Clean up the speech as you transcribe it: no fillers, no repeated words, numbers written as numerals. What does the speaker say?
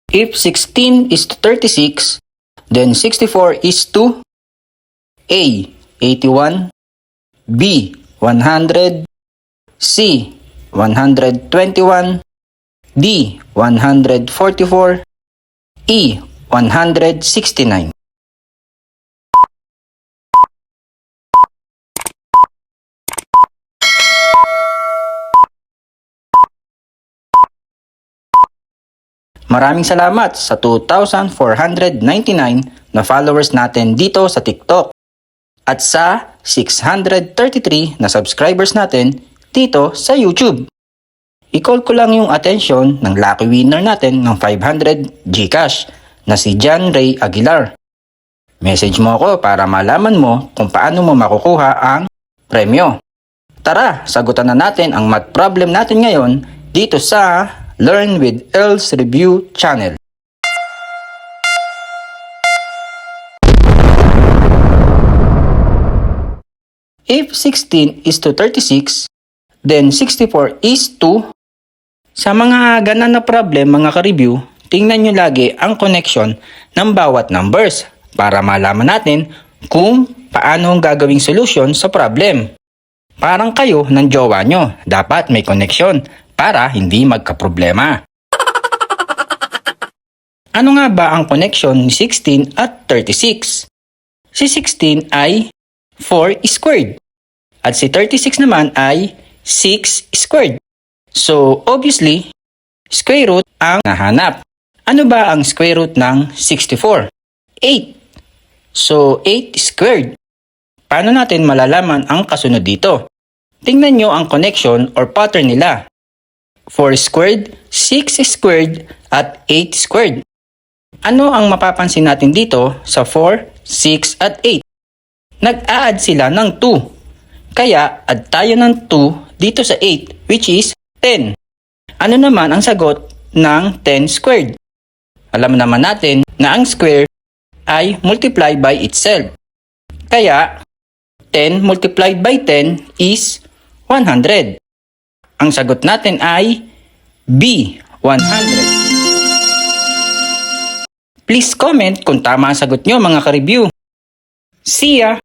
If 16 is to 36, then 64 is to A. 81, B. 100, C. 121, D. 144, E. 169. Maraming salamat sa 2,499 na followers natin dito sa TikTok at sa 633 na subscribers natin dito sa YouTube. I-call ko lang yung attention ng lucky winner natin ng 500 GCash na si John Ray Aguilar. Message mo ako para malaman mo kung paano mo makukuha ang premyo. Tara, sagutan na natin ang math problem natin ngayon dito sa Learn with Els Review channel. If 16 is to 36, then 64 is to... Sa mga ganan na problem mga ka-review, tingnan nyo lagi ang connection ng bawat numbers para malaman natin kung paano ang gagawing solution sa problem. Parang kayo ng jowa nyo, dapat may connection para hindi magkaproblema. Ano nga ba ang connection ni 16 at 36? Si 16 ay 4 squared at si 36 naman ay 6 squared. So obviously, square root ang nahanap. Ano ba ang square root ng 64? 8. So 8 squared. Paano natin malalaman ang kasunod dito? Tingnan nyo ang connection or pattern nila. 4 squared, 6 squared, at 8 squared. Ano ang mapapansin natin dito sa 4, 6, at 8? Nag-a-add sila ng 2. Kaya add tayo ng 2 dito sa 8 which is 10. Ano naman ang sagot ng 10 squared? Alam naman natin na ang square ay multiply by itself. Kaya 10 multiplied by 10 is 100. Ang sagot natin ay B, 100. Please comment kung tama ang sagot nyo mga ka-review. See ya!